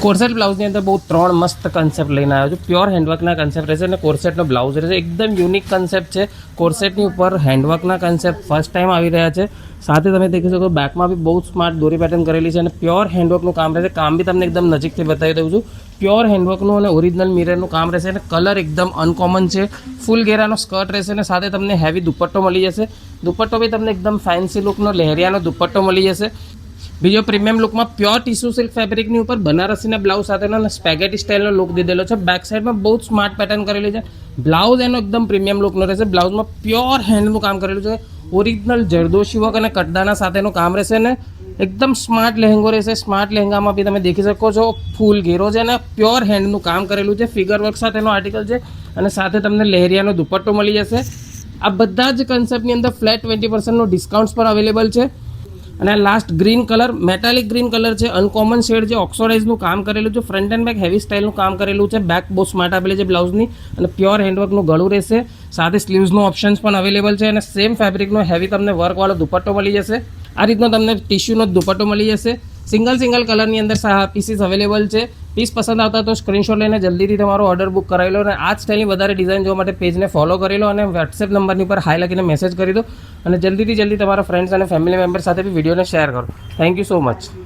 Corset બ્લાઉઝની અંદર બહુ 3 મસ્ત કન્સેપ્ટ લઈને આવ્યો છું. પ્યોર હેન્ડવર્કના કન્સેપ્ટ રહેશે અને કોર્સેટનો બ્લાઉઝ રહેશે. એકદમ યુનિક કન્સેપ્ટ છે. કોર્સેટની ઉપર હેન્ડવર્કના કન્સેપ્ટ ફર્સ્ટ ટાઈમ આવી રહ્યા છે. સાથે તમે દેખી શકો બેકમાં બી બહુ સ્માર્ટ દોરી પેટર્ન કરેલી છે અને પ્યોર હેન્ડવર્કનું કામ રહેશે. કામ બી તમને એકદમ નજીકથી બતાવી દઉં છું. પ્યોર હેન્ડવર્કનું અને ઓરિજિનલ મિરરનું કામ રહેશે અને કલર એકદમ અનકોમન છે. ફૂલ ઘેરાનો સ્કર્ટ રહેશે અને સાથે તમને હેવી દુપટ્ટો મળી જશે. દુપટ્ટો બી તમને એકદમ ફેન્સી લુકનો લહેરિયાનો દુપટ્ટો મળી જશે. બીજો પ્રીમિયમ લુકમાં પ્યોર ટીશ્યુ સિલ્ક ફેબ્રિકની ઉપર બનારસીના બ્લાઉઝ સાથેનો અને સ્પેગેટી સ્ટાઇલનો લુક દીધેલો છે. બેક સાઈડમાં બહુ જ સ્માર્ટ પેટર્ન કરેલી છે. બ્લાઉઝ એનો એકદમ પ્રીમિયમ લુકનો રહેશે. બ્લાઉઝમાં પ્યોર હેન્ડનું કામ કરેલું છે. ઓરિજિનલ જરદોશી વર્ક અને કટદાના સાથેનું કામ રહેશે ને એકદમ સ્માર્ટ લહેંગો રહેશે. સ્માર્ટ લહેંગામાં બી તમે દેખી શકો છો ફૂલ ઘેરો છે અને પ્યોર હેન્ડનું કામ કરેલું છે. ફિગર વર્ક સાથેનો આર્ટિકલ છે અને સાથે તમને લહેરિયાનો દુપટ્ટો મળી જશે. આ બધા જ કન્સેપ્ટની અંદર ફ્લેટ 20% ડિસ્કાઉન્ટ્સ પર અવેલેબલ છે. અને last green colour metallic green colour છે. અનકોમન શેડ છે. ઓક્સોડાઇઝનું કામ કરેલું છે. ફ્રન્ટ એન્ડ બેક હેવી સ્ટાઇલનું કામ કરેલું છે. બેક બહુ સ્માર્ટ આપેલી છે બ્લાઉઝની અને પ્યોર હેન્ડવર્કનું ગળું રહેશે. સાથે સ્લીવ્સનો ઓપ્શન્સ પણ અવેલેબલ છે અને સેમ ફેબ્રિકનો હેવી તમને વર્કવાળો દુપટ્ટો મળી જશે. આ રીતનો તમને ટીશ્યુનો દુપટ્ટો મળી જશે. સિંગલ કલરની અંદર પીસીસ અવેલેબલ છે. પીસ પસંદ આવતા તો સ્ક્રીનશોટ લઈને જલ્દીથી તમારો ઓર્ડર બુક કરાવી લો અને આ જ સ્ટાઇલની વધારે ડિઝાઇન જોવા માટે પેજને ફોલો કરી લો અને વોટ્સએપ નંબરની ઉપર હાઈ લખીને મેસેજ કરી દો અને જલ્દી તમારા ફ્રેન્ડ્સ અને ફેમિલી મેમ્બર સાથે બી વિડીયોને શેર કરો. Thank you so much.